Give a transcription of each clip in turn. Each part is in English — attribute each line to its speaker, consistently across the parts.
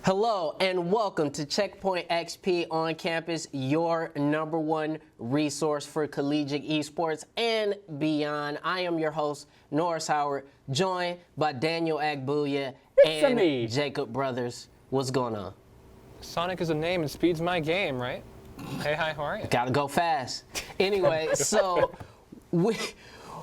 Speaker 1: Hello and welcome to Checkpoint XP on campus, your number one resource for collegiate esports and beyond. I am your host, Norris Howard, joined by Daniel Agbuya and Jacob Brothers. What's going on?
Speaker 2: Sonic is a name and speed's my game, right? Hey, hi, how are you?
Speaker 1: Gotta go fast. Anyway, so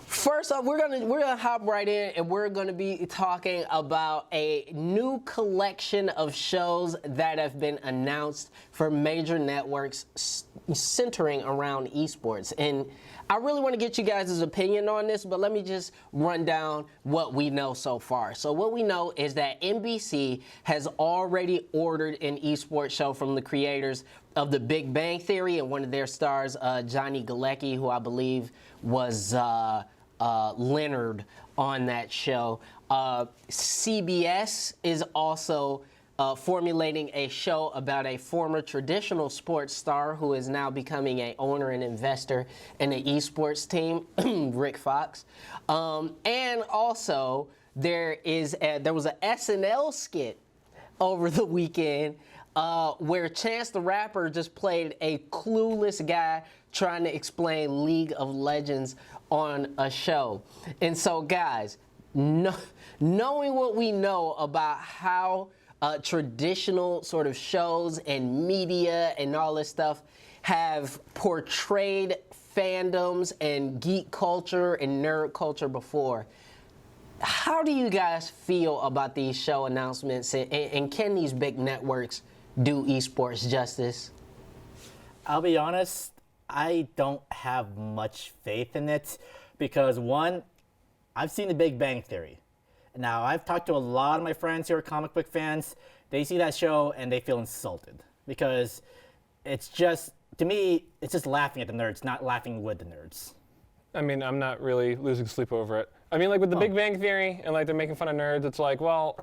Speaker 1: first off, we're gonna hop right in, and we're gonna be talking about a new collection of shows that have been announced for major networks centering around esports. And I really want to get you guys' opinion on this, but let me just run down what we know so far. So what we know is that NBC has already ordered an esports show from the creators of The Big Bang Theory, and one of their stars, Johnny Galecki, who I believe was Leonard on that show. CBS is also formulating a show about a former traditional sports star who is now becoming an owner and investor in an esports team, Rick Fox. And also, there was an SNL skit over the weekend where Chance the Rapper just played a clueless guy trying to explain League of Legends on a show. And so, guys, knowing what we know about how traditional sort of shows and media and all this stuff have portrayed fandoms and geek culture and nerd culture before, how do you guys feel about these show announcements, and can these big networks do esports justice?
Speaker 3: I'll be honest, I don't have much faith in it because, one, I've seen The Big Bang Theory. Now, I've talked to a lot of my friends who are comic book fans. They see that show and they feel insulted because it's just, to me, it's just laughing at the nerds, not laughing with the nerds.
Speaker 2: I mean, I'm not really losing sleep over it. I mean, like with The Big Bang Theory and like they're making fun of nerds, it's like, well,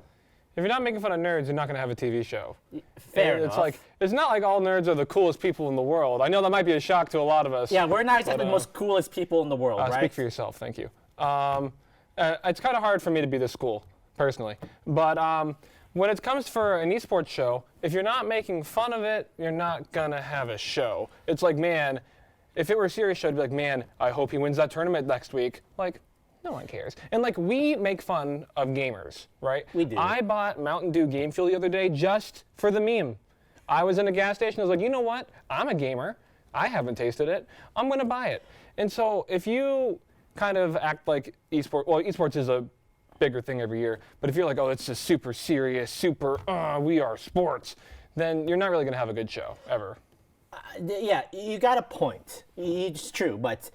Speaker 2: if you're not making fun of nerds, you're not going to have a TV show.
Speaker 3: Fair enough.
Speaker 2: It's like, it's not like all nerds are the coolest people in the world. I know that might be a shock to a lot of us.
Speaker 3: Yeah, we're not exactly the most coolest people in the world, right?
Speaker 2: Speak for yourself, thank you. It's kind of hard for me to be this cool, personally. But when it comes for an esports show, if you're not making fun of it, you're not going to have a show. It's like, man, if it were a serious show, I'd be like, man, I hope he wins that tournament next week. Like, no one cares. And like, we make fun of gamers, right?
Speaker 3: We do.
Speaker 2: I bought Mountain Dew Game Fuel the other day just for the meme. I was in a gas station, I was like, you know what? I'm a gamer. I haven't tasted it. I'm going to buy it. And so if you kind of act like esports is a bigger thing every year, but if you're like, oh, it's just super serious, super, we are sports, then you're not really going to have a good show, ever.
Speaker 3: Yeah, you got a point. It's true, but,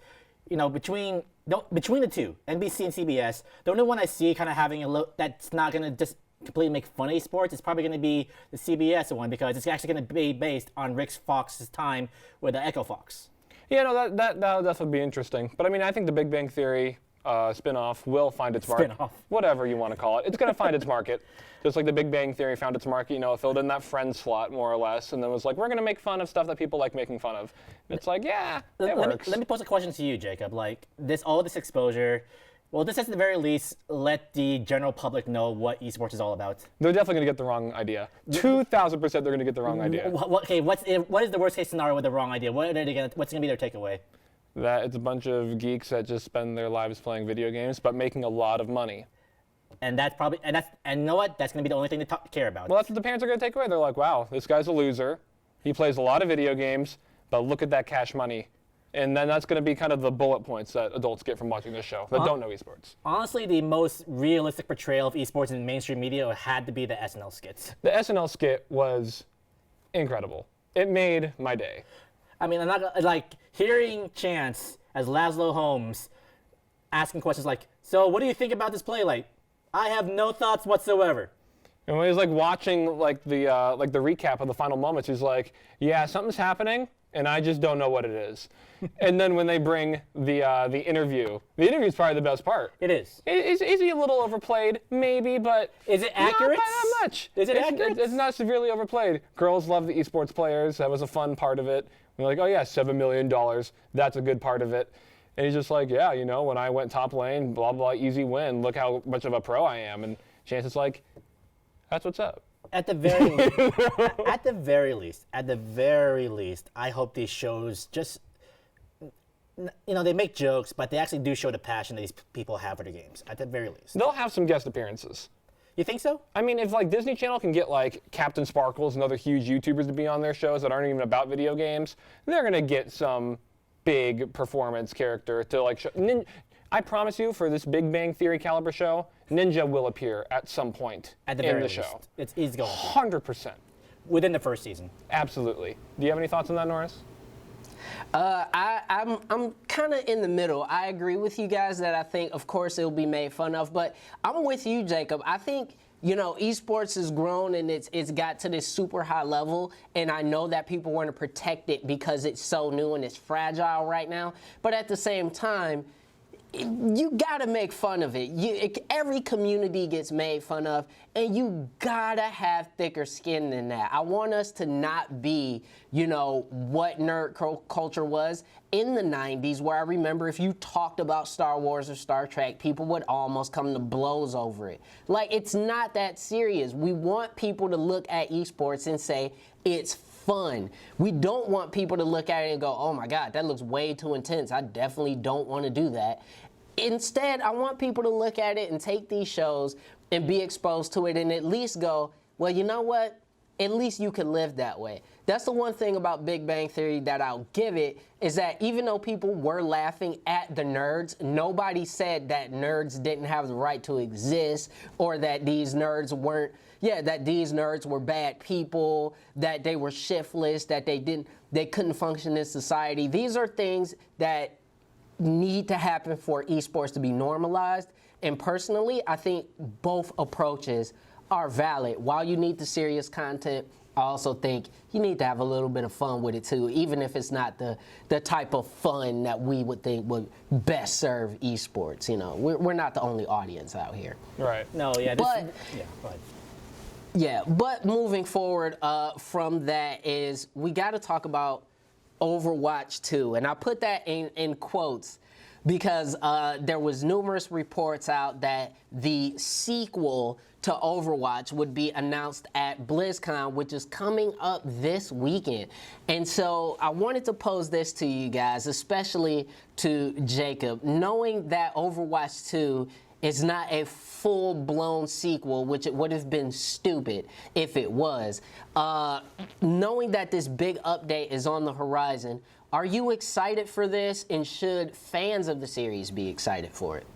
Speaker 3: you know, between the two, NBC and CBS, the only one I see kind of having a look that's not going to just completely make fun of sports is probably going to be the CBS one, because it's actually going to be based on Rick Fox's time with the Echo Fox.
Speaker 2: Yeah, no, that'll definitely be interesting. But I mean, I think the Big Bang Theory spinoff will find its market. Whatever you want to call it. It's going to find its market. Just like the Big Bang Theory found its market, you know, it filled in that friend slot more or less, and then was like, we're going to make fun of stuff that people like making fun of. And it's like, yeah, it works.
Speaker 3: Let me pose a question to you, Jacob. Like, all this exposure, well, this at the very least let the general public know what esports is all about.
Speaker 2: They're definitely going to get the wrong idea. 2,000% they're going to get the wrong idea.
Speaker 3: Okay, what is the worst case scenario with the wrong idea? What's going to be their takeaway?
Speaker 2: That it's a bunch of geeks that just spend their lives playing video games, but making a lot of money.
Speaker 3: And you know what? That's going to be the only thing they care about.
Speaker 2: Well, that's what the parents are going to take away. They're like, wow, this guy's a loser. He plays a lot of video games, but look at that cash money. And then that's going to be kind of the bullet points that adults get from watching this show that don't know esports.
Speaker 3: Honestly, the most realistic portrayal of esports in mainstream media had to be the SNL skits.
Speaker 2: The SNL skit was incredible. It made my day.
Speaker 3: I mean, I'm not like hearing Chance as Laszlo Holmes asking questions like, so what do you think about this play? Like, I have no thoughts whatsoever.
Speaker 2: And when he's like watching like the recap of the final moments, he's like, yeah, something's happening, and I just don't know what it is. And then when they bring the interview is probably the best part.
Speaker 3: It is.
Speaker 2: Is he a little overplayed? Maybe, but
Speaker 3: is it accurate?
Speaker 2: Not that much.
Speaker 3: Is it accurate?
Speaker 2: It's not severely overplayed. Girls love the esports players. That was a fun part of it. We're like, oh yeah, $7 million. That's a good part of it. And he's just like, yeah, you know, when I went top lane, blah, blah, easy win. Look how much of a pro I am. And Chance is like, that's what's up.
Speaker 3: At the very at the very least, I hope these shows just they make jokes, but they actually do show the passion that these people have for the games. At the very least,
Speaker 2: They'll have some guest appearances.
Speaker 3: you think so?
Speaker 2: I mean, if like Disney Channel can get like Captain Sparkles and other huge YouTubers to be on their shows that aren't even about video games, they're gonna get some big performance character to like show. I promise you, for this Big Bang Theory caliber show, Ninja will appear at some point
Speaker 3: At the
Speaker 2: in
Speaker 3: very
Speaker 2: the
Speaker 3: least,
Speaker 2: show.
Speaker 3: he's going to
Speaker 2: 100%.
Speaker 3: within the first season.
Speaker 2: Absolutely. Do you have any thoughts on that, Norris?
Speaker 1: I'm kind of in the middle. I agree with you guys that I think, of course, it'll be made fun of. But I'm with you, Jacob. I think, esports has grown and it's got to this super high level. And I know that people want to protect it because it's so new and it's fragile right now. But at the same time, you gotta make fun of it. Every community gets made fun of, and you gotta have thicker skin than that. I want us to not be, what nerd culture was in the 90s, where I remember if you talked about Star Wars or Star Trek, people would almost come to blows over it. Like, it's not that serious. We want people to look at esports and say, it's fun. We don't want people to look at it and go, oh my God, that looks way too intense. I definitely don't want to do that. Instead, I want people to look at it and take these shows and be exposed to it and at least go, well, you know what? At least you can live that way. That's the one thing about Big Bang Theory that I'll give it, is that even though people were laughing at the nerds, nobody said that nerds didn't have the right to exist, or that these nerds were bad people, that they were shiftless, that they couldn't function in society. These are things that need to happen for esports to be normalized. And personally, I think both approaches are valid. While you need the serious content, I also think you need to have a little bit of fun with it too, even if it's not the type of fun that we would think would best serve esports. We're not the only audience out here.
Speaker 2: Right.
Speaker 3: No, yeah.
Speaker 1: Go
Speaker 3: ahead.
Speaker 1: Yeah, but moving forward from that is we got to talk about Overwatch 2, and I put that in quotes because there was numerous reports out that the sequel to Overwatch would be announced at BlizzCon, which is coming up this weekend. And so I wanted to pose this to you guys, especially to Jacob, knowing that Overwatch 2 is not a full-blown sequel, which it would have been stupid if it was. Knowing that this big update is on the horizon, are you excited for this, and should fans of the series be excited for it?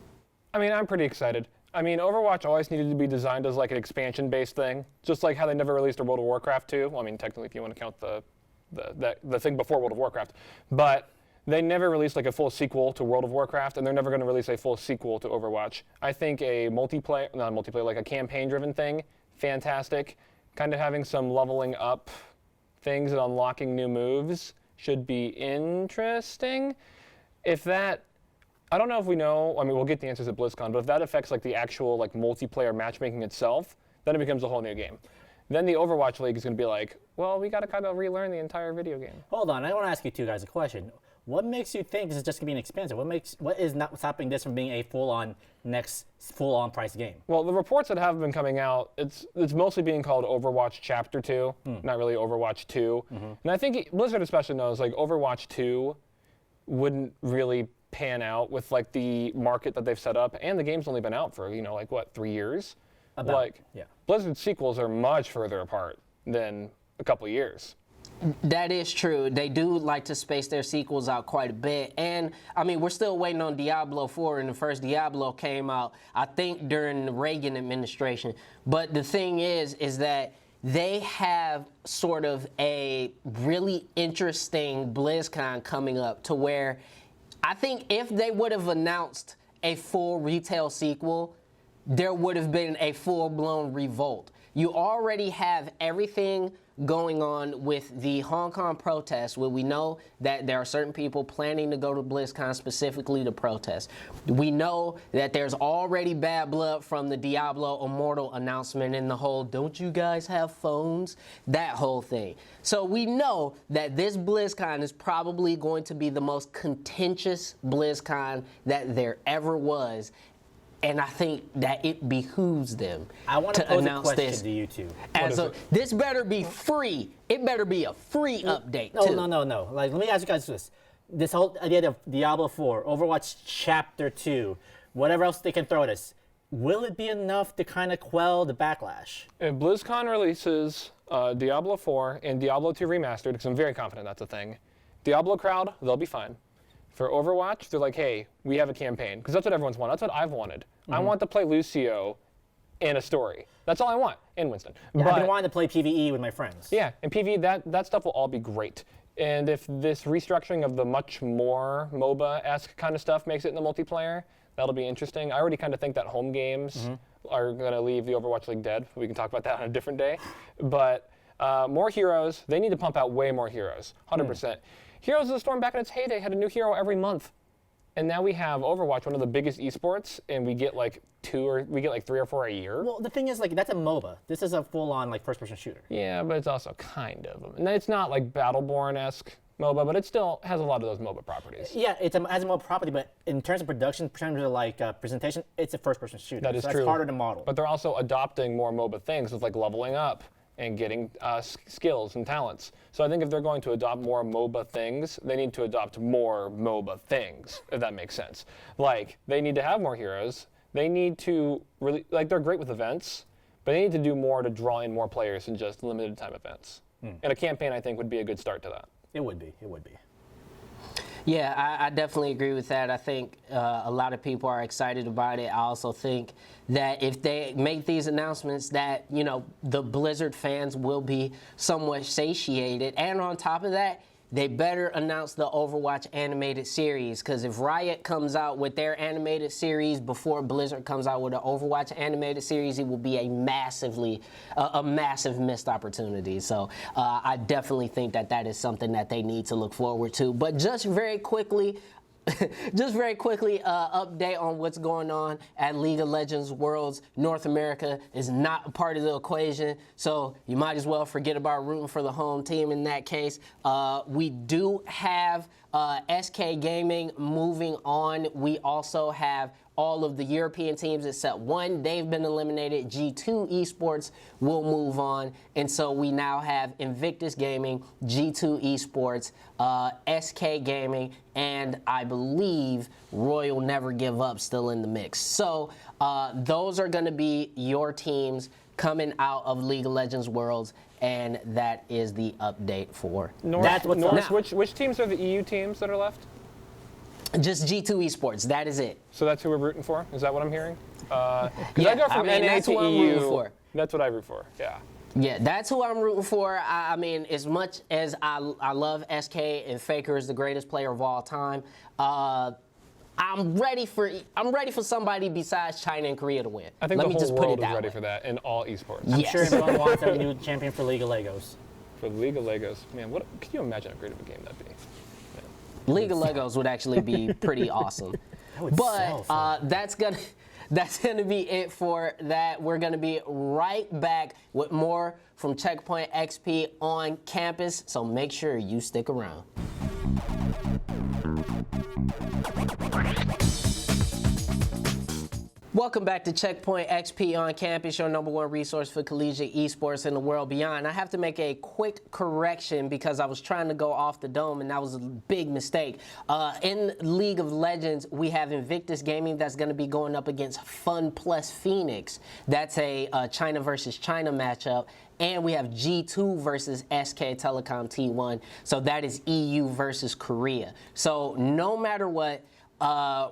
Speaker 2: I mean, I'm pretty excited. I mean, Overwatch always needed to be designed as like an expansion-based thing, just like how they never released a World of Warcraft 2. Well, I mean, technically, if you want to count the thing before World of Warcraft, but they never released like a full sequel to World of Warcraft, and they're never going to release a full sequel to Overwatch. I think like a campaign-driven thing, fantastic. Kind of having some leveling up things and unlocking new moves should be interesting. If that, I don't know if we know, I mean, we'll get the answers at BlizzCon, but if that affects like the actual like multiplayer matchmaking itself, then it becomes a whole new game. Then the Overwatch League is going to be like, well, we got to kind of relearn the entire video game.
Speaker 3: Hold on, I want to ask you two guys a question. What makes you think this is just going to be an expansion? What is not stopping this from being a full-on price game?
Speaker 2: Well, the reports that have been coming out, it's mostly being called Overwatch Chapter 2, not really Overwatch 2. And I think Blizzard especially knows like Overwatch 2 wouldn't really pan out with like the market that they've set up, and the game's only been out for 3 years. Blizzard's sequels are much further apart than a couple of years.
Speaker 1: That is true. They do like to space their sequels out quite a bit. And, I mean, we're still waiting on Diablo 4, and the first Diablo came out, I think, during the Reagan administration. But the thing is that they have sort of a really interesting BlizzCon coming up, to where I think if they would have announced a full retail sequel, there would have been a full-blown revolt. You already have everything going on with the Hong Kong protests, where we know that there are certain people planning to go to BlizzCon specifically to protest. We know that there's already bad blood from the Diablo Immortal announcement and the whole, don't you guys have phones? That whole thing. So we know that this BlizzCon is probably going to be the most contentious BlizzCon that there ever was. and I think that it behooves them
Speaker 3: I want to
Speaker 1: to
Speaker 3: pose a
Speaker 1: announce
Speaker 3: question
Speaker 1: this.
Speaker 3: to you two.
Speaker 1: This better be free. It better be a free update,
Speaker 3: No,
Speaker 1: too.
Speaker 3: no. Like, let me ask you guys this. This whole idea of Diablo 4, Overwatch Chapter 2, whatever else they can throw at us, will it be enough to kind of quell the backlash?
Speaker 2: If BlizzCon releases Diablo 4 and Diablo 2 Remastered, because I'm very confident that's a thing, Diablo crowd, they'll be fine. For Overwatch, they're like, hey, we have a campaign. Because that's what everyone's wanted. That's what I've wanted. I want to play Lucio in a story. That's all I want, in Winston.
Speaker 3: Yeah,
Speaker 2: But,
Speaker 3: I've been wanting to play PvE with my friends.
Speaker 2: yeah, and PvE, that stuff will all be great. And if this restructuring of the much more MOBA-esque kind of stuff makes it in the multiplayer, that'll be interesting. I already kind of think that home games are going to leave the Overwatch League dead. We can talk about that on a different day. But more heroes. They need to pump out way more heroes, 100%. Heroes of the Storm back in its heyday had a new hero every month. And now we have Overwatch, one of the biggest esports, and we get like 3 or 4 a year.
Speaker 3: Well, the thing is, like, that's a MOBA. This is a full-on, like, first-person shooter.
Speaker 2: Yeah, but it's also kind of. And it's not like Battleborn-esque MOBA, but it still has a lot of those MOBA properties.
Speaker 3: Yeah, it has a MOBA property, but in terms of production, in terms of, like, presentation, it's a first-person shooter.
Speaker 2: That is
Speaker 3: so
Speaker 2: true.
Speaker 3: It's harder to model.
Speaker 2: But they're also adopting more MOBA things with like leveling up and getting skills and talents. So I think if they're going to adopt more MOBA things, they need to adopt more MOBA things, if that makes sense. Like, they need to have more heroes. They need to really, like, they're great with events, but they need to do more to draw in more players than just limited time events. And a campaign, I think, would be a good start to that.
Speaker 3: It would be. It would be.
Speaker 1: Yeah, I definitely agree with that. I think a lot of people are excited about it. I also think that if they make these announcements that, you know, the Blizzard fans will be somewhat satiated. And on top of that, they better announce the Overwatch animated series, because if Riot comes out with their animated series before Blizzard comes out with an Overwatch animated series, it will be a massive missed opportunity. So I definitely think that that is something that they need to look forward to. But just very quickly, update on what's going on at League of Legends Worlds. North America is not a part of the equation, so you might as well forget about rooting for the home team in that case. We do have SK Gaming moving on. We also have all of the European teams except one. They've been eliminated. G2 Esports will move on. And so we now have Invictus Gaming, G2 Esports, SK Gaming, and I believe Royal Never Give Up still in the mix. So those are going to be your teams coming out of League of Legends Worlds, and that is the update for
Speaker 3: That's what's
Speaker 2: Norris,
Speaker 3: up.
Speaker 2: which teams are the EU teams that are left?
Speaker 1: just G2 Esports. That is it.
Speaker 2: So that's who we're rooting for? Is that what I'm hearing? 'Cause
Speaker 1: Yeah,
Speaker 2: I go from NA
Speaker 1: that's
Speaker 2: to
Speaker 1: who I'm
Speaker 2: EU.
Speaker 1: rooting for.
Speaker 2: That's what I root for, yeah.
Speaker 1: Yeah, that's who I'm rooting for. I mean, as much as I love SK and Faker is the greatest player of all time, I'm ready for somebody besides China and Korea to win.
Speaker 2: I think
Speaker 1: Let
Speaker 2: the
Speaker 1: me
Speaker 2: whole
Speaker 1: just put
Speaker 2: world
Speaker 1: it
Speaker 2: is
Speaker 1: that
Speaker 2: ready
Speaker 1: way.
Speaker 2: for that in all esports.
Speaker 3: I'm
Speaker 1: Yes.
Speaker 3: sure everyone wants a new champion for League of Legos.
Speaker 2: For League of Legos, man, what can you imagine how great of a game that'd be?
Speaker 1: League of Legos would actually be pretty awesome.
Speaker 3: would sell
Speaker 1: But that's gonna be it for that. We're gonna be right back with more from Checkpoint XP on campus. So make sure you stick around. Welcome back to Checkpoint XP on campus, your #1 resource for collegiate esports in the world beyond. I have to make a quick correction because I was trying to go off the dome and that was a big mistake. In League of Legends, we have Invictus Gaming that's going to be going up against Fun Plus Phoenix. That's a China versus China matchup. And we have G2 versus SK Telecom T1. So that is EU versus Korea. So no matter what,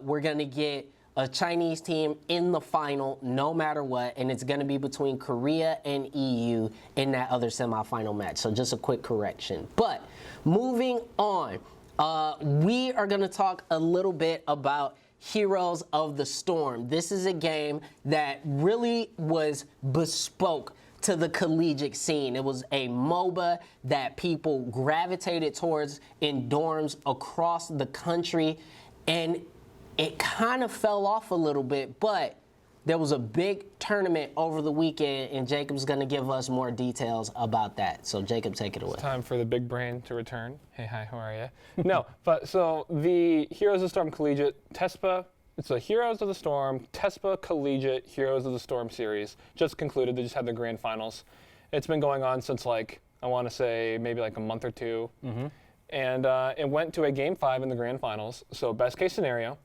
Speaker 1: we're going to get a Chinese team in the final no matter what, and it's going to be between Korea and EU in that other semifinal match. So just a quick correction. But moving on, we are going to talk a little bit about Heroes of the Storm. This is a game that really was bespoke to the collegiate scene. It was a MOBA that people gravitated towards in dorms across the country, and it kind of fell off a little bit, but there was a big tournament over the weekend, and Jacob's going to give us more details about that. So, Jacob, take it away.
Speaker 2: Time for the big brain to return. Hey, hi, how are you? No, but so the Heroes of Storm Collegiate, TESPA It's a Heroes of the Storm, TESPA Collegiate Heroes of the Storm series. Just concluded. They just had their grand finals. It's been going on since like, I want to say maybe like a month or two. And it went to a Game 5 in the grand finals. So best case scenario.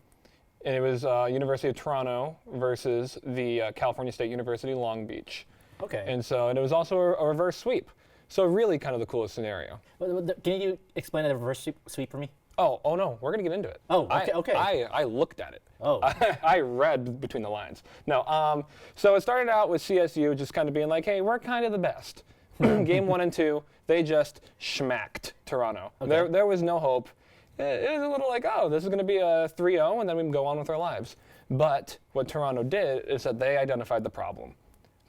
Speaker 2: And it was University of Toronto versus the California State University Long Beach.
Speaker 3: Okay.
Speaker 2: And it was also a reverse sweep. So really kind of the coolest scenario.
Speaker 3: Can you explain the reverse sweep for me?
Speaker 2: Oh no, we're gonna get into it.
Speaker 3: Oh, okay.
Speaker 2: I looked at it.
Speaker 3: Oh.
Speaker 2: I read between the lines. No, so it started out with CSU just kind of being like, hey, we're kind of the best. Game 1 and 2, they just schmacked Toronto.
Speaker 3: Okay.
Speaker 2: There was no hope. It was a little like, oh, this is gonna be a 3-0 and then we can go on with our lives. But what Toronto did is that they identified the problem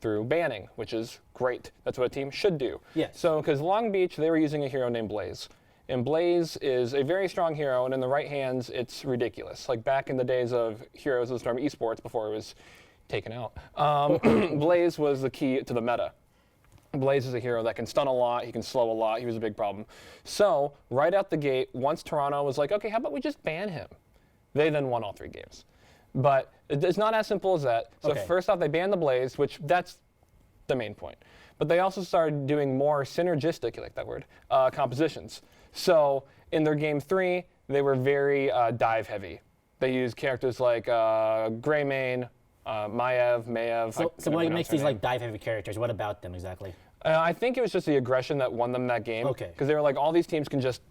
Speaker 2: through banning, which is great. That's what a team should do.
Speaker 3: Yes.
Speaker 2: So, because Long Beach, they were using a hero named Blaze. And Blaze is a very strong hero, and in the right hands, it's ridiculous. Like back in the days of Heroes of the Storm Esports, before it was taken out, Blaze was the key to the meta. Blaze is a hero that can stun a lot, he can slow a lot, he was a big problem. So, right out the gate, once Toronto was like, okay, how about we just ban him? They then won all 3 games. But it's not as simple as that. So
Speaker 3: Okay.
Speaker 2: first off, they banned the Blaze, which that's the main point. But they also started doing more synergistic, you like that word, compositions. So in their game 3, they were very dive heavy. They used characters like Greymane, Maiev.
Speaker 3: So what makes these like dive heavy characters? What about them exactly?
Speaker 2: I think it was just the aggression that won them that game.
Speaker 3: Okay.
Speaker 2: Because they were like, all these teams can just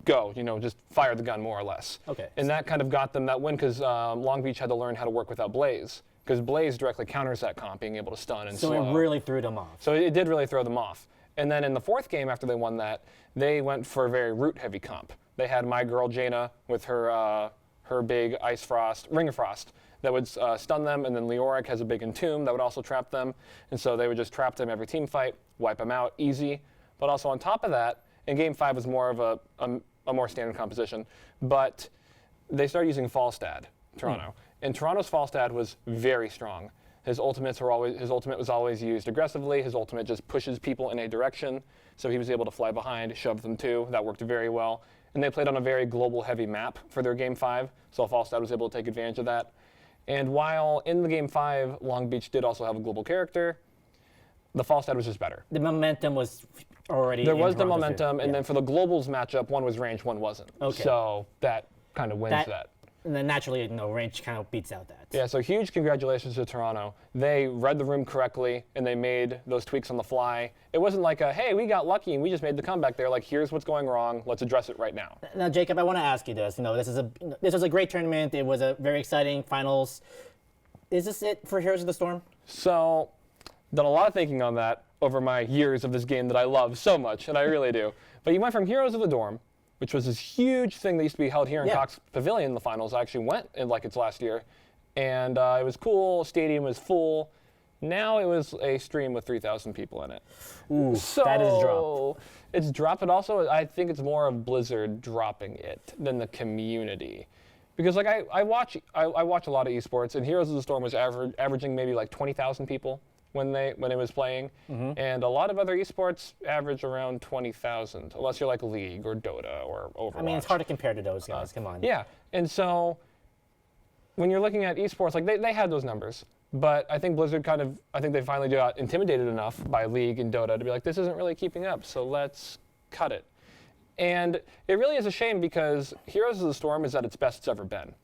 Speaker 2: go, just fire the gun more or less.
Speaker 3: Okay.
Speaker 2: And that kind of got them that win because Long Beach had to learn how to work without Blaze. Because Blaze directly counters that comp, being able to stun and
Speaker 3: So
Speaker 2: slow.
Speaker 3: it really threw them off.
Speaker 2: So it did really throw them off. And then in the 4th game after they won that, they went for a very root-heavy comp. They had my girl Jaina with her big Ice Frost, Ring of Frost, that would stun them, and then Leoric has a big Entomb that would also trap them. And so they would just trap them every team fight, wipe them out, easy. But also on top of that, in Game 5 was more of a more standard composition, but they started using Falstad, Toronto. And Toronto's Falstad was very strong. His ultimate was always used aggressively. His ultimate just pushes people in a direction, so he was able to fly behind, shove them too. That worked very well. And they played on a very global heavy map for their Game 5, so Falstad was able to take advantage of that. And while in the Game 5, Long Beach did also have a global character, the Falstad was just better.
Speaker 3: The momentum was already.
Speaker 2: There
Speaker 3: in
Speaker 2: was the
Speaker 3: Toronto's
Speaker 2: momentum,
Speaker 3: favor.
Speaker 2: and then for the globals matchup, one was range, one wasn't.
Speaker 3: Okay.
Speaker 2: So that kind of wins that.
Speaker 3: And then naturally, range kind of beats out that.
Speaker 2: Yeah, so huge congratulations to Toronto. They read the room correctly, and they made those tweaks on the fly. It wasn't like, hey, we got lucky and we just made the comeback. They're like, here's what's going wrong. Let's address it right now.
Speaker 3: Now, Jacob, I want to ask you this. This was a great tournament. It was a very exciting finals. Is this it for Heroes of the Storm?
Speaker 2: So, done a lot of thinking on that over my years of this game that I love so much, and I really do. But you went from Heroes of the Dorm, which was this huge thing that used to be held here in Cox Pavilion in the finals. I actually went in like its last year. And it was cool, stadium was full. Now it was a stream with 3,000 people in it.
Speaker 3: Ooh,
Speaker 2: So
Speaker 3: that is drop.
Speaker 2: It's dropped, but also I think it's more of Blizzard dropping it than the community. Because like I watch a lot of esports, and Heroes of the Storm was averaging maybe like 20,000 people when it was playing, and a lot of other esports average around 20,000, unless you're like League or Dota or Overwatch.
Speaker 3: I mean, it's hard to compare to those guys. Come on.
Speaker 2: Yeah, and so when you're looking at esports, like they had those numbers, but I think Blizzard I think they finally got intimidated enough by League and Dota to be like, this isn't really keeping up, so let's cut it. And it really is a shame because Heroes of the Storm is at its best it's ever been.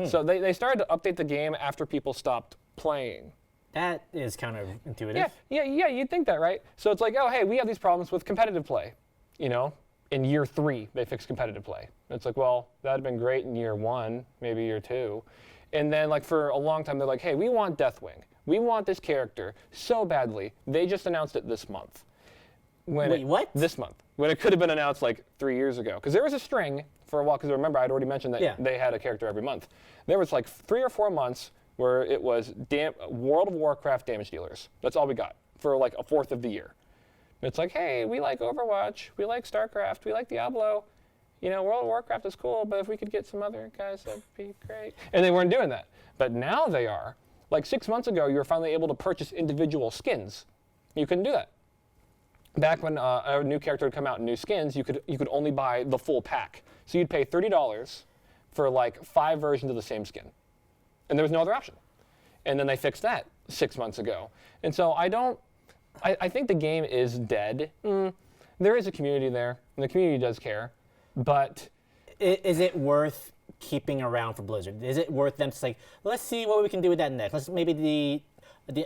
Speaker 2: So they started to update the game after people stopped playing.
Speaker 3: That is counterintuitive.
Speaker 2: Yeah, you'd think that, right? So it's like, oh, hey, we have these problems with competitive play. In year 3, they fixed competitive play. And it's like, well, that'd have been great in year 1, maybe year 2. And then, like, for a long time, they're like, hey, we want Deathwing. We want this character so badly. They just announced it this month.
Speaker 3: Wait, what?
Speaker 2: This month. When it could have been announced, like, 3 years ago. Because there was a string for a while, because remember, I'd already mentioned that they had a character every month. There was, like, 3 or 4 months where it was World of Warcraft damage dealers. That's all we got for like a fourth of the year. It's like, hey, we like Overwatch, we like StarCraft, we like Diablo. World of Warcraft is cool, but if we could get some other guys, that'd be great. And they weren't doing that. But now they are. Like 6 months ago, you were finally able to purchase individual skins. You couldn't do that. Back when a new character would come out in new skins, you could only buy the full pack. So you'd pay $30 for like 5 versions of the same skin. and there was no other option. And then they fixed that 6 months ago. And so I think the game is dead. There is a community there, and the community does care, but
Speaker 3: Is it worth keeping around for Blizzard? Is it worth them to say, let's see what we can do with that next? Let's maybe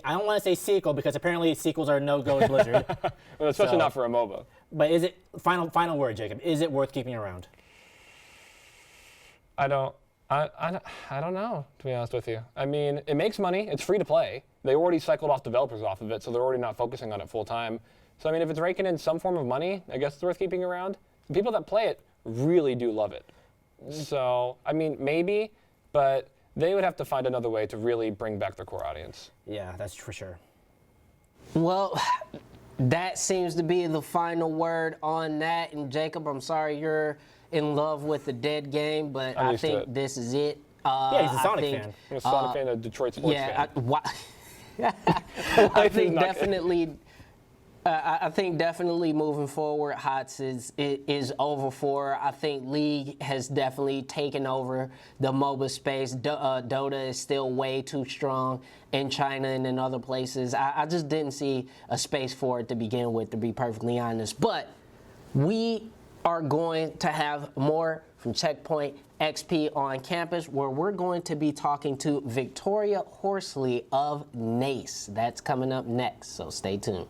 Speaker 3: I don't want to say sequel because apparently sequels are no-go with Blizzard.
Speaker 2: well, especially
Speaker 3: So-
Speaker 2: not for a MOBA.
Speaker 3: But is it final word, Jacob? Is it worth keeping around?
Speaker 2: I don't know, to be honest with you. I mean, it makes money. It's free to play. They already cycled off developers off of it, so they're already not focusing on it full time. So I mean, if it's raking in some form of money, I guess it's worth keeping around. The people that play it really do love it. So I mean, maybe, but they would have to find another way to really bring back their core audience.
Speaker 3: Yeah, that's for sure.
Speaker 1: Well, that seems to be the final word on that. And Jacob, I'm sorry you're in love with the dead game, but
Speaker 2: I'm
Speaker 1: I
Speaker 2: used to
Speaker 1: think
Speaker 2: it.
Speaker 1: this is it.
Speaker 3: Yeah, he's a Sonic
Speaker 1: think,
Speaker 3: fan.
Speaker 2: I'm a Sonic fan, a Detroit sports
Speaker 1: Yeah,
Speaker 2: fan.
Speaker 1: I
Speaker 2: Life is
Speaker 1: think
Speaker 2: not good.
Speaker 1: definitely. I think definitely moving forward, HotS is over for. I think League has definitely taken over the MOBA space. Dota is still way too strong in China and in other places. I just didn't see a space for it to begin with, to be perfectly honest. But we are going to have more from Checkpoint XP on campus, where we're going to be talking to Victoria Horsley of NACE. That's coming up next, so stay tuned.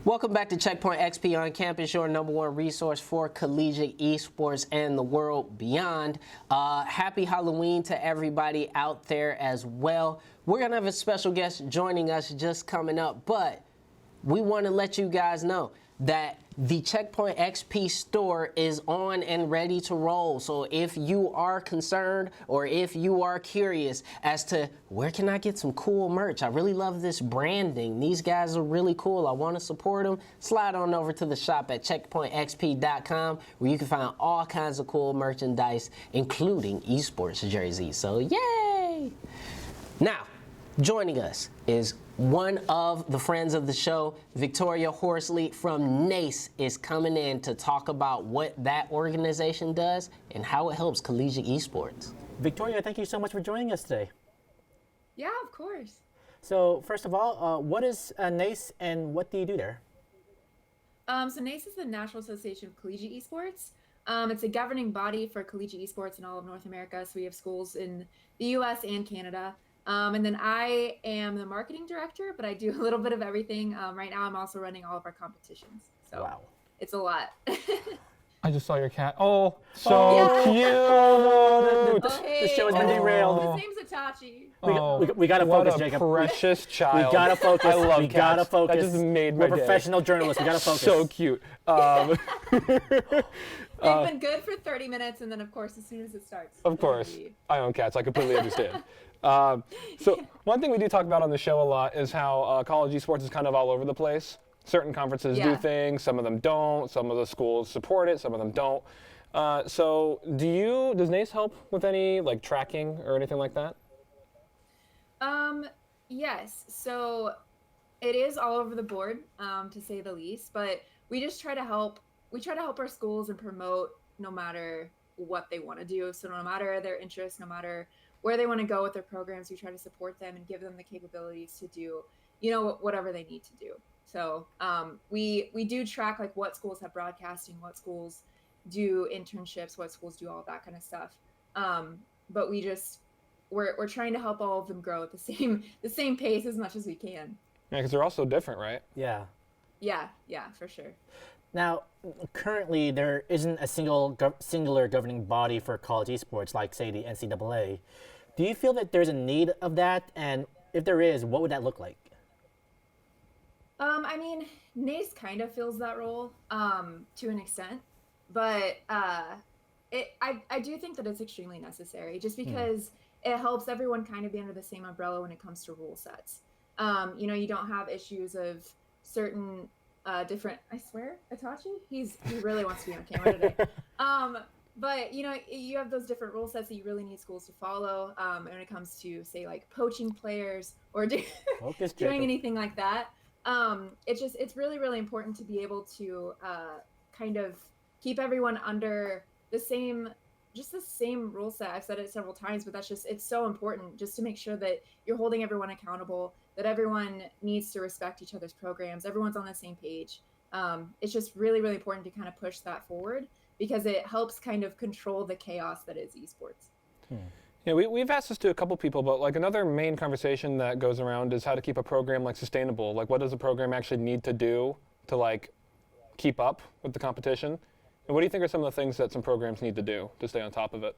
Speaker 1: Welcome back to Checkpoint XP on campus, your #1 resource for collegiate esports and the world beyond. Happy Halloween to everybody out there as well. We're going to have a special guest joining us just coming up, but we want to let you guys know that the Checkpoint XP store is on and ready to roll. So if you are concerned or if you are curious as to where can I get some cool merch, I really love this branding. These guys are really cool. I want to support them. Slide on over to the shop at checkpointxp.com, where you can find all kinds of cool merchandise, including esports jerseys. So yay! Now, joining us is one of the friends of the show, Victoria Horsley from NACE, is coming in to talk about what that organization does and how it helps collegiate esports.
Speaker 3: Victoria, thank you so much for joining us today.
Speaker 4: Yeah, of course.
Speaker 3: So first of all, what is NACE and what do you do there?
Speaker 4: So NACE is the National Association of Collegiate Esports. It's a governing body for collegiate esports in all of North America. So we have schools in the US and Canada. And then I am the marketing director, but I do a little bit of everything. Right now, I'm also running all of our competitions. So
Speaker 3: Wow.
Speaker 4: It's a lot.
Speaker 2: I just saw your cat. Oh, so cute.
Speaker 4: Oh, hey.
Speaker 3: The show has been derailed.
Speaker 4: His name's Itachi.
Speaker 3: We gotta
Speaker 2: what
Speaker 3: focus,
Speaker 2: a
Speaker 3: Jacob.
Speaker 2: precious child.
Speaker 3: We gotta focus.
Speaker 2: I love
Speaker 3: we
Speaker 2: cats.
Speaker 3: gotta focus.
Speaker 2: That just made my
Speaker 3: We're
Speaker 2: day.
Speaker 3: professional journalists. We gotta focus.
Speaker 2: So cute.
Speaker 4: They've been good for 30 minutes, and then, of course, as soon as it starts.
Speaker 2: Of course, I own cats. I completely understand. So one thing we do talk about on the show a lot is how college esports is kind of all over the place. Certain conferences do
Speaker 4: Yeah.
Speaker 2: things, some of them don't. Some of the schools support it, some of them don't. So does NACE help with any like tracking or anything like that?
Speaker 4: Yes. So it is all over the board, to say the least, but we just try to help. We try to help our schools and promote no matter what they want to do. So no matter their interests, no matter where they want to go with their programs, we try to support them and give them the capabilities to do, whatever they need to do. So we do track like what schools have broadcasting, what schools do internships, what schools do all of that kind of stuff. But we're trying to help all of them grow at the same pace as much as we can.
Speaker 2: Yeah, because they're all so different, right?
Speaker 3: Yeah.
Speaker 4: Yeah, for sure.
Speaker 3: Now, currently there isn't a singular governing body for college esports, like say the NCAA. Do you feel that there's a need of that? And if there is, what would that look like?
Speaker 4: I mean, NACE kind of fills that role to an extent, but I do think that it's extremely necessary, just because it helps everyone kind of be under the same umbrella when it comes to rule sets. You don't have issues of certain different. I swear, Itachi, he really wants to be on camera today. But you have those different rule sets that you really need schools to follow when it comes to, say, like poaching players or
Speaker 3: Focus,
Speaker 4: doing
Speaker 3: Jacob.
Speaker 4: anything like that. It's really, really important to be able to kind of keep everyone under the same rule set. I've said it several times, but it's so important just to make sure that you're holding everyone accountable, that everyone needs to respect each other's programs, everyone's on the same page. It's just really, really important to kind of push that forward because it helps kind of control the chaos that is esports.
Speaker 2: Yeah, we've asked this to a couple people, but like another main conversation that goes around is how to keep a program like sustainable. Like, what does a program actually need to do to like keep up with the competition? And what do you think are some of the things that some programs need to do to stay on top of it?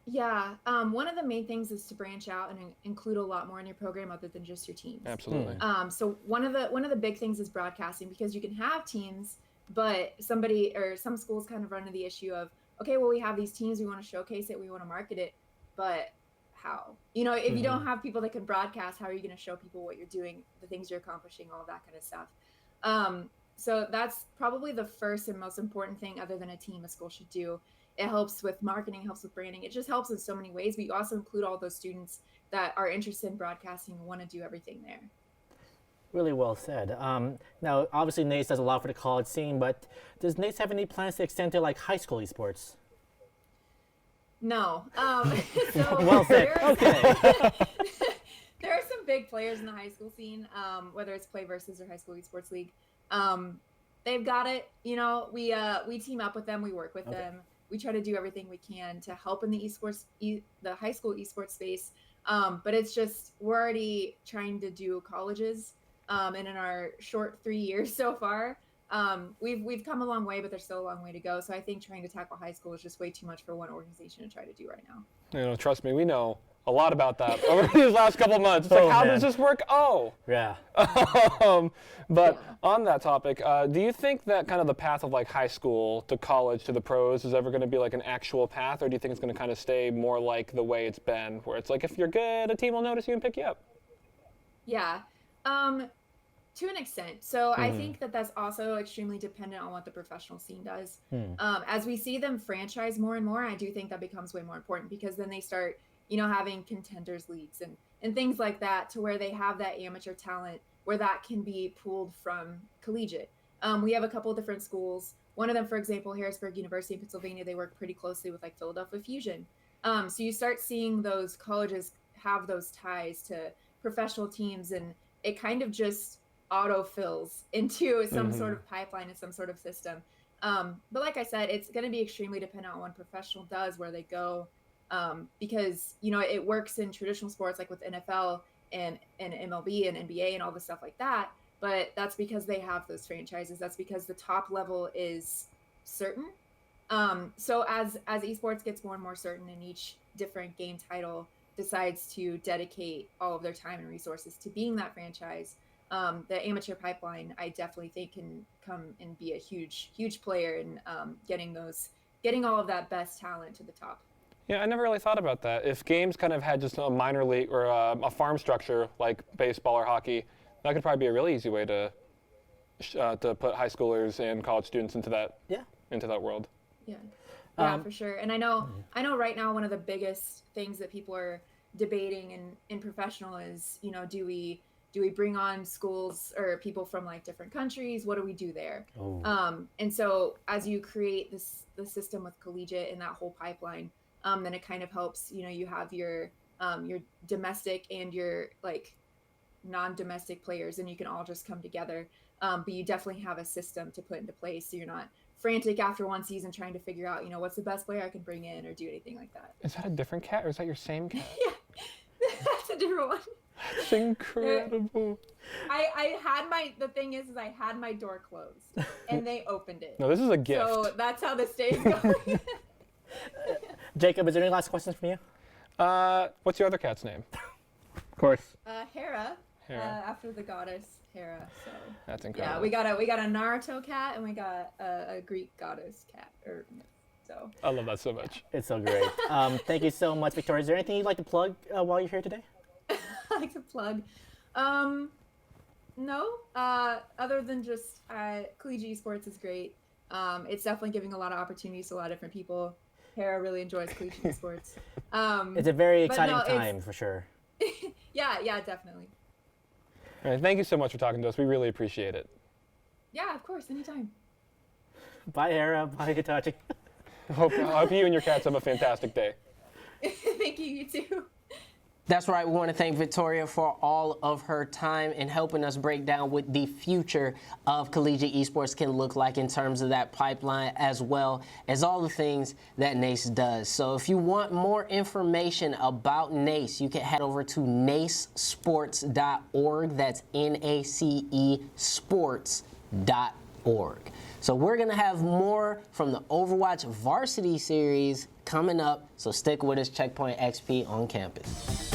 Speaker 4: Yeah, one of the main things is to branch out and include a lot more in your program other than just your teams.
Speaker 2: Absolutely.
Speaker 4: So one of the big things is broadcasting, because you can have teams, but somebody or some schools kind of run into the issue of, okay, well, we have these teams, we want to showcase it, we want to market it, but how? You know, if you don't have people that can broadcast, how are you going to show people what you're doing, the things you're accomplishing, all that kind of stuff? So that's probably the first and most important thing, other than a team, a school should do. It helps with marketing, helps with branding. It just helps in so many ways, but you also include all those students that are interested in broadcasting and want to do everything there.
Speaker 3: Really well said. Now, obviously, NACE does a lot for the college scene, but does NACE have any plans to extend to like high school esports?
Speaker 4: No. So
Speaker 3: Well said. Okay.
Speaker 4: there are some big players in the high school scene, whether it's Play Versus or High School Esports League. They've got it. You know, we team up with them. We work with them. We try to do everything we can to help in the esports, the high school esports space. But it's just, we're already trying to do colleges. And in our short 3 years so far, we've come a long way, but there's still a long way to go. So I think trying to tackle high school is just way too much for one organization to try to do right now.
Speaker 2: You know, trust me, we know a lot about that over these last couple of months. It's like, how does this work? Oh.
Speaker 3: Yeah.
Speaker 2: But on that topic, do you think that kind of the path of like high school to college to the pros is ever going to be like an actual path, or do you think it's going to kind of stay more like the way it's been, where it's like if you're good, a team will notice you and pick you up?
Speaker 4: Yeah. To an extent. So I think that that's also extremely dependent on what the professional scene does. As we see them franchise more and more, I do think that becomes way more important, because then they start, you know, having contenders leagues and things like that, to where they have that amateur talent where that can be pulled from collegiate. We have a couple of different schools. One of them, for example, Harrisburg University in Pennsylvania, they work pretty closely with like Philadelphia Fusion. So you start seeing those colleges have those ties to professional teams, and it kind of just auto-fills into some sort of pipeline and some sort of system. But like I said, it's going to be extremely dependent on what professional does, where they go, because, you know, it works in traditional sports like with NFL and MLB and NBA and all the stuff like that. But that's because they have those franchises. That's because the top level is certain. So as esports gets more and more certain, and each different game title decides to dedicate all of their time and resources to being that franchise, the amateur pipeline, I definitely think, can come and be a huge player in getting all of that best talent to the top.
Speaker 2: Yeah, I never really thought about that. If games kind of had just a minor league or a farm structure like baseball or hockey, that could probably be a really easy way to put high schoolers and college students into that world.
Speaker 4: Yeah, for sure. And I know right now one of the biggest things that people are debating in professional is, you know, do we bring on schools or people from like different countries? What do we do there? And so as you create the system with Collegiate and that whole pipeline, then it kind of helps, you know, you have your domestic and your like non-domestic players, and you can all just come together. But you definitely have a system to put into place, so you're not frantic after one season trying to figure out, you know, what's the best player I can bring in or do anything like that.
Speaker 2: Is that a different cat, or is that your same cat?
Speaker 4: Yeah, that's a different one.
Speaker 2: That's incredible.
Speaker 4: I had my door closed and they opened it.
Speaker 2: No, this is a gift.
Speaker 4: So that's how this day is going.
Speaker 3: Jacob, is there any last questions from you?
Speaker 2: What's your other cat's name?
Speaker 3: Of course.
Speaker 4: Hera.
Speaker 2: Hera.
Speaker 4: After the goddess Hera. So
Speaker 2: That's incredible.
Speaker 4: yeah, we got a Naruto cat, and we got a Greek goddess cat. So
Speaker 2: I love that so much.
Speaker 3: It's so great. Thank you so much, Victoria. Is there anything you'd like to plug while you're here today?
Speaker 4: I like to plug. No. Other than just Collegiate Esports is great. It's definitely giving a lot of opportunities to a lot of different people. Hera really enjoys Collegiate Esports.
Speaker 3: It's a very exciting time for sure.
Speaker 4: Yeah, definitely.
Speaker 2: All right, thank you so much for talking to us. We really appreciate it.
Speaker 4: Yeah, of course, anytime.
Speaker 3: Bye, Hurrah. Bye, Hitachi.
Speaker 2: Hope you and your cats have a fantastic day.
Speaker 4: Thank you, you too.
Speaker 1: That's right. We want to thank Victoria for all of her time in helping us break down what the future of collegiate esports can look like in terms of that pipeline, as well as all the things that NACE does. So if you want more information about NACE, you can head over to nacesports.org. That's NACE sports.org. So we're going to have more from the Overwatch Varsity Series coming up. So stick with us, Checkpoint XP on campus.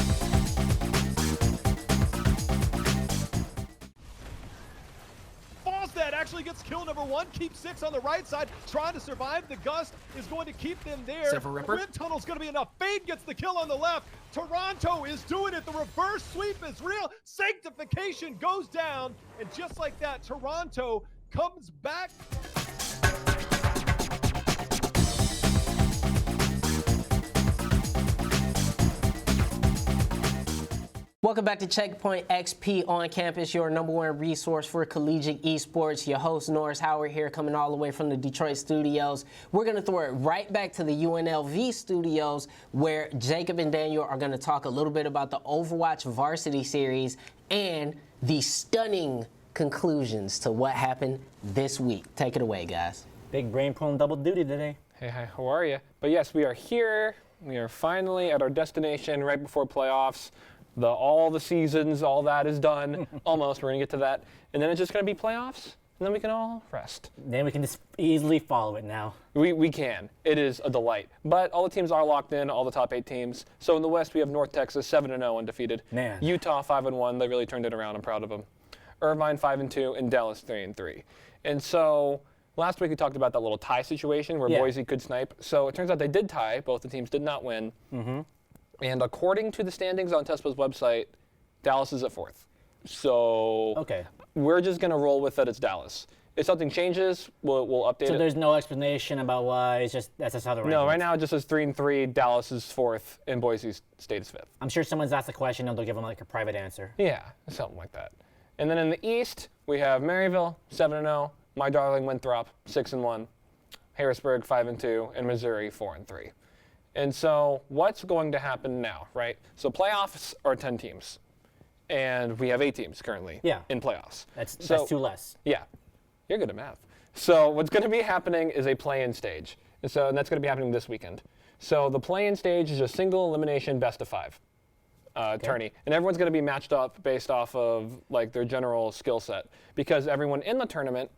Speaker 5: Actually gets kill number 1, keeps 6 on the right side, trying to survive. The gust is going to keep them there. The wind tunnel's going to be enough. Fade gets the kill on the left. Toronto is doing it. The reverse sweep is real. Sanctification goes down, and just like that, Toronto comes back.
Speaker 1: Welcome back to Checkpoint XP on campus, your #1 resource for collegiate esports. Your host, Norris Howard, here, coming all the way from the Detroit studios. We're going to throw it right back to the UNLV studios, where Jacob and Daniel are going to talk a little bit about the Overwatch Varsity Series and the stunning conclusions to what happened this week. Take it away, guys.
Speaker 3: Big brain pulling double duty today.
Speaker 2: Hey, hi, how are you? But yes, we are here. We are finally at our destination right before playoffs. All the seasons, all that is done. Almost, we're gonna get to that. And then it's just gonna be playoffs, and then we can all rest.
Speaker 3: Then we can just easily follow it now.
Speaker 2: We can. It is a delight. But all the teams are locked in, all the top 8 teams. So in the West, we have North Texas, 7-0 undefeated.
Speaker 3: Man.
Speaker 2: Utah, 5-1. They really turned it around. I'm proud of them. Irvine, 5-2, and Dallas, 3-3. And so last week we talked about that little tie situation where Boise could snipe. So it turns out they did tie. Both the teams did not win. Mm-hmm. And according to the standings on TESPA's website, Dallas is at 4th. So we're just going to roll with that it's Dallas. If something changes, we'll update it.
Speaker 3: So there's no explanation about why, it's just that's just how the rankings.
Speaker 2: No, right now it just says 3-3, Dallas is 4th, and Boise State is 5th.
Speaker 3: I'm sure someone's asked the question and they'll give them like a private answer.
Speaker 2: Yeah, something like that. And then in the East, we have Maryville, 7-0, My Darling Winthrop, 6-1, Harrisburg, 5-2, and Missouri, 4-3. And so what's going to happen now, right? So playoffs are 10 teams, and we have 8 teams currently in playoffs.
Speaker 3: That's 2 less.
Speaker 2: Yeah, you're good at math. So what's going to be happening is a play-in stage, and that's going to be happening this weekend. So the play-in stage is a single elimination best of 5 tourney, and everyone's going to be matched up based off of like their general skill set, because everyone in the tournament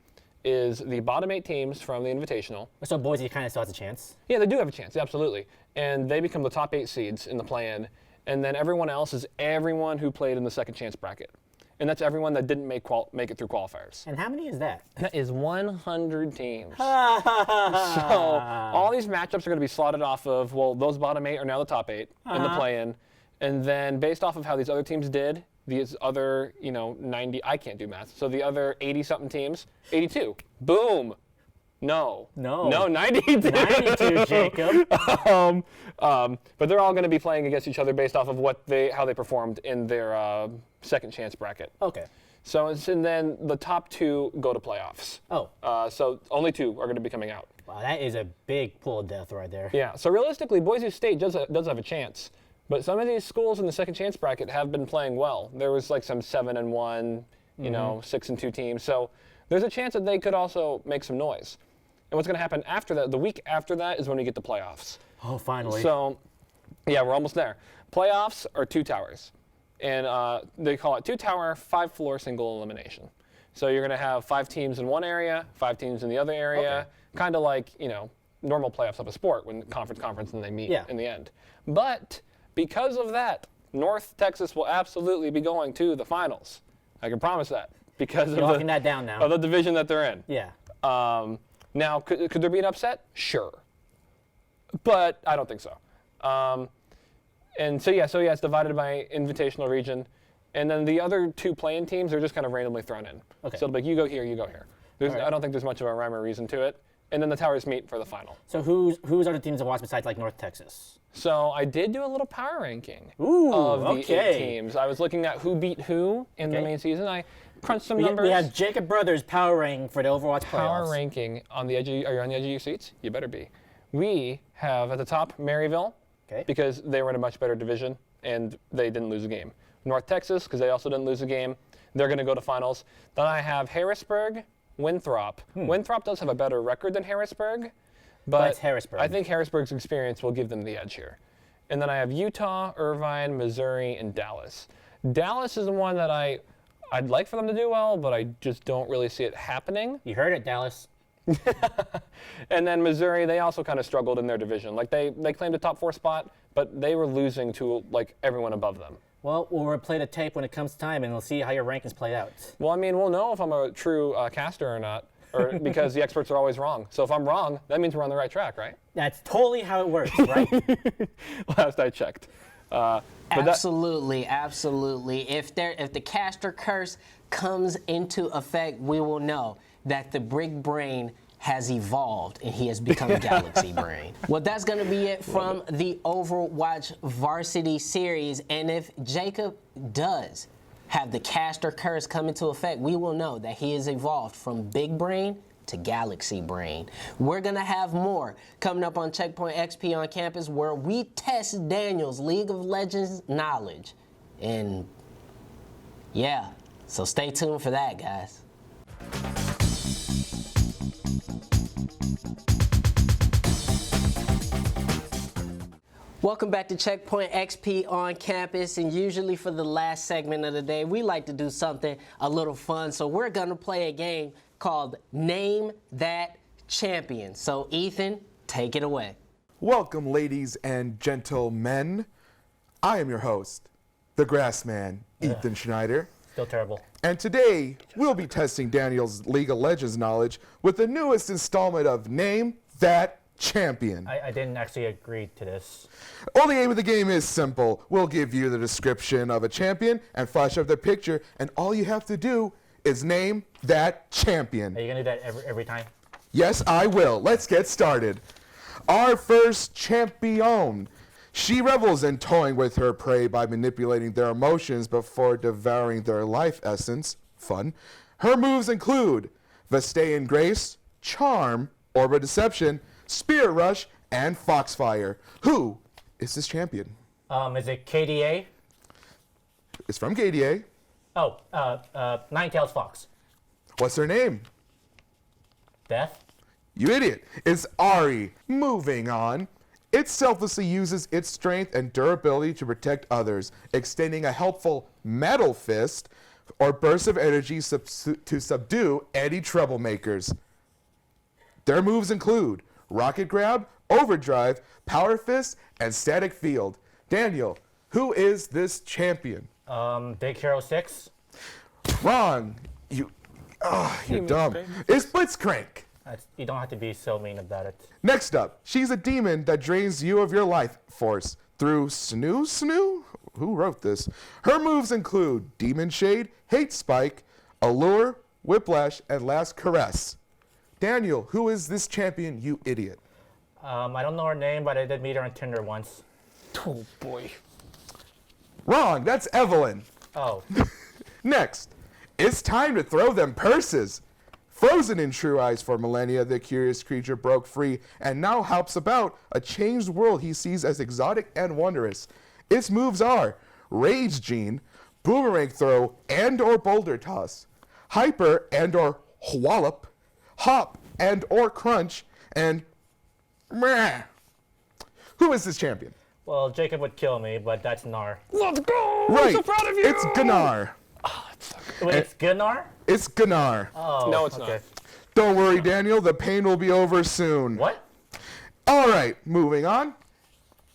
Speaker 2: is the bottom 8 teams from the Invitational.
Speaker 3: So Boise kind of still has a chance?
Speaker 2: Yeah, they do have a chance, absolutely. And they become the top 8 seeds in the play-in. And then everyone else is everyone who played in the second chance bracket. And that's everyone that didn't make it through qualifiers.
Speaker 3: And how many is that?
Speaker 2: That is 100 teams. So all these matchups are going to be slotted off of, well, those bottom 8 are now the top 8 in the play-in. And then based off of how these other teams did, these other, 90, I can't do math, so the other 80-something teams, 82. Boom. No, 92.
Speaker 3: 92, Jacob.
Speaker 2: But they're all going to be playing against each other based off of how they performed in their second chance bracket.
Speaker 3: Okay.
Speaker 2: So and then the top 2 go to playoffs.
Speaker 3: Oh.
Speaker 2: So only 2 are going to be coming out.
Speaker 3: Wow, that is a big pool of death right there.
Speaker 2: Yeah. So realistically, Boise State does have a chance. But some of these schools in the second chance bracket have been playing well. There was like some 7-1, 6-2 teams. So there's a chance that they could also make some noise. And what's going to happen after that, the week after that, is when we get the playoffs.
Speaker 3: Oh, finally.
Speaker 2: So, yeah, we're almost there. Playoffs are 2 towers. And they call it 2-tower, 5-floor single elimination. So you're going to have 5 teams in one area, 5 teams in the other area, kind of like, normal playoffs of a sport when conference and they meet in the end. But because of that, North Texas will absolutely be going to the finals. I can promise that because
Speaker 3: You're locking that down now.
Speaker 2: of the division that they're in.
Speaker 3: Yeah.
Speaker 2: Now, could there be an upset? Sure. But I don't think so. And so it's divided by invitational region. And then the other 2 play-in teams are just kind of randomly thrown in.
Speaker 3: Okay.
Speaker 2: So it'll be like, you go here, you go here.
Speaker 3: Right.
Speaker 2: I don't think there's much of a rhyme or reason to it. And then the towers meet for the final.
Speaker 3: So who's other teams to watch besides like North Texas?
Speaker 2: So I did do a little power ranking
Speaker 3: Ooh,
Speaker 2: of the
Speaker 3: okay.
Speaker 2: 8 teams. I was looking at who beat who in the main season. crunch some
Speaker 3: We
Speaker 2: numbers.
Speaker 3: have Jacob Brothers power ranking for the Overwatch playoffs.
Speaker 2: Power ranking on the edge. Are you on the edge of your seats? You better be. We have at the top Maryville,
Speaker 3: Okay.
Speaker 2: because they were in a much better division and they didn't lose a game. North Texas, because they also didn't lose a game. They're going to go to finals. Then I have Harrisburg, Winthrop. Winthrop does have a better record than Harrisburg, but
Speaker 3: it's Harrisburg.
Speaker 2: I think Harrisburg's experience will give them the edge here. And then I have Utah, Irvine, Missouri, and Dallas. Dallas is the one that I'd like for them to do well, but I just don't really see it happening.
Speaker 3: You heard it, Dallas.
Speaker 2: And then Missouri, they also kind of struggled in their division. Like they claimed a top 4 spot, but they were losing to like everyone above them.
Speaker 3: Well, we'll replay the tape when it comes time, and we'll see how your rankings play out.
Speaker 2: Well, I mean, we'll know if I'm a true caster or not, or because the experts are always wrong. So if I'm wrong, that means we're on the right track, right?
Speaker 3: That's totally how it works, right?
Speaker 2: Last I checked.
Speaker 1: Absolutely. If the caster curse comes into effect, we will know that the Big Brain has evolved and he has become Galaxy Brain. Well, that's going to be it from the Overwatch Varsity Series. And if Jacob does have the caster curse come into effect, we will know that he has evolved from Big Brain to Galaxy Brain. We're going to have more coming up on Checkpoint XP on campus, where we test Daniel's League of Legends knowledge. And yeah, so stay tuned for that, guys. Welcome back to Checkpoint XP on campus, and usually for the last segment of the day, we like to do something a little fun. So we're gonna play a game called Name That Champion. So Ethan, take it away.
Speaker 6: Welcome, ladies and gentlemen. I am your host, the Grassman, Ethan Schneider.
Speaker 3: Still terrible.
Speaker 6: And today, we'll be testing Daniel's League of Legends knowledge with the newest installment of Name That Champion.
Speaker 3: I didn't actually agree to this.
Speaker 6: Well, the aim of the game is simple. We'll give you the description of a champion and flash up the picture, and all you have to do is name that champion.
Speaker 3: Are you going to do that every time?
Speaker 6: Yes, I will. Let's get started. Our first champion. She revels in toying with her prey by manipulating their emotions before devouring their life essence. Fun. Her moves include Vestaean Grace, Charm, Orb of Deception, Spirit Rush, and Foxfire. Who is this champion?
Speaker 3: Is it KDA?
Speaker 6: It's from KDA.
Speaker 3: Oh, Ninetales Fox.
Speaker 6: What's her name?
Speaker 3: Beth?
Speaker 6: You idiot. It's Ari. Moving on. It selflessly uses its strength and durability to protect others, extending a helpful metal fist or burst of energy to subdue any troublemakers. Their moves include Rocket Grab, Overdrive, Power Fist, and Static Field. Daniel, who is this champion?
Speaker 3: Big Hero 6?
Speaker 6: Wrong. You're dumb. It's Blitzcrank.
Speaker 3: You don't have to be so mean about it.
Speaker 6: Next up, she's a demon that drains you of your life force through Snoo? Who wrote this? Her moves include Demon Shade, Hate Spike, Allure, Whiplash, and Last Caress. Daniel, who is this champion, you idiot?
Speaker 3: I don't know her name, but I did meet her on Tinder once.
Speaker 2: Oh boy.
Speaker 6: Wrong, that's Evelyn.
Speaker 3: Oh.
Speaker 6: Next, it's time to throw them purses. Frozen in True Eyes for millennia, the curious creature broke free and now helps about a changed world he sees as exotic and wondrous. Its moves are Rage Gene, Boomerang Throw and or Boulder Toss, Hyper and or Wallop, Hop and or Crunch, and Meh. Who is this champion?
Speaker 3: Well, Jacob would kill me, but that's Gnar.
Speaker 2: Let's go!
Speaker 6: Right,
Speaker 2: I'm so proud of you!
Speaker 6: it's Gunnar.
Speaker 3: Wait, it's Gunnar?
Speaker 6: It's Gunnar.
Speaker 3: Oh,
Speaker 2: No, it's
Speaker 3: okay.
Speaker 2: not.
Speaker 6: Don't worry, Daniel, the pain will be over soon.
Speaker 3: What?
Speaker 6: All right, moving on.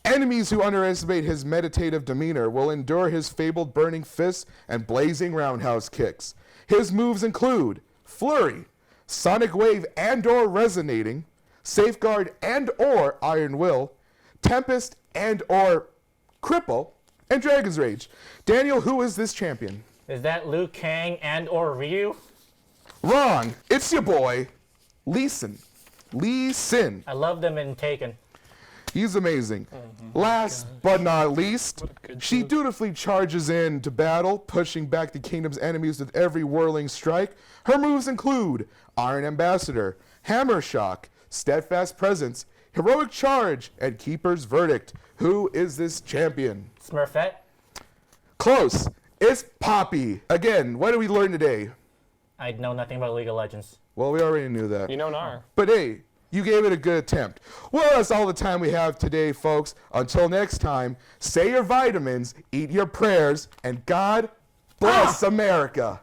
Speaker 6: Enemies who underestimate his meditative demeanor will endure his fabled burning fists and blazing roundhouse kicks. His moves include Flurry, Sonic Wave and or Resonating, Safeguard and or Iron Will, Tempest and or Cripple, and Dragon's Rage. Daniel, who is this champion?
Speaker 3: Is that Liu Kang and or Ryu?
Speaker 6: Wrong. It's your boy, Lee Sin. Lee Sin.
Speaker 3: I love them in Taken.
Speaker 6: He's amazing. Last but not least,
Speaker 2: good
Speaker 6: she
Speaker 2: move.
Speaker 6: dutifully charges in to battle, pushing back the kingdom's enemies with every whirling strike. Her moves include Iron Ambassador, Hammer Shock, Steadfast Presence, Heroic Charge, and Keeper's Verdict. Who is this champion?
Speaker 3: Smurfette.
Speaker 6: Close. It's Poppy. Again, what did we learn today?
Speaker 3: I know nothing about League of Legends.
Speaker 6: Well, we already knew that.
Speaker 2: You know Nar.
Speaker 6: But hey, you gave it a good attempt. Well, that's all the time we have today, folks. Until next time, say your vitamins, eat your prayers, and God bless America.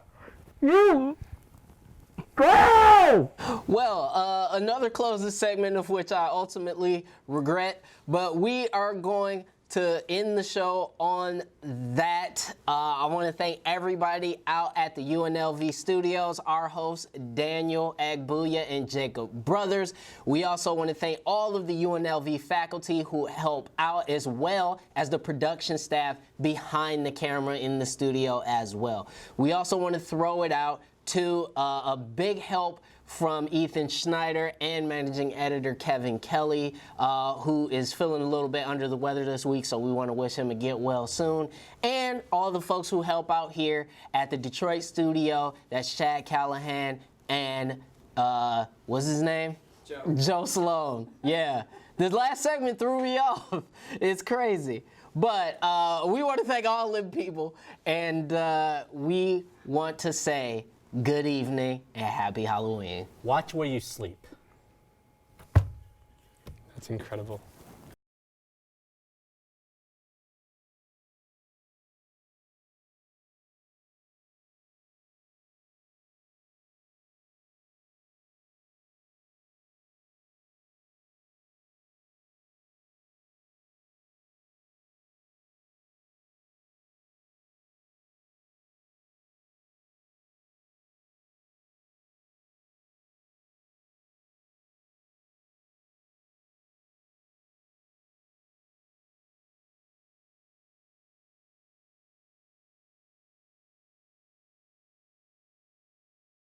Speaker 1: Well, another closing segment of which I ultimately regret, but we are going to end the show on that. I want to thank everybody out at the UNLV studios, our hosts, Daniel Agbuya and Jacob Brothers. We also want to thank all of the UNLV faculty who help out, as well as the production staff behind the camera in the studio as well. We also want to throw it out to a big help from Ethan Schneider and managing editor Kevin Kelly, who is feeling a little bit under the weather this week, so we want to wish him a get well soon. And all the folks who help out here at the Detroit studio, that's Chad Callahan and, what's his name? Joe Sloan. Yeah. The last segment threw me off. It's crazy. But we want to thank all them people, and we want to say good evening and happy Halloween.
Speaker 3: Watch where you sleep.
Speaker 2: That's incredible.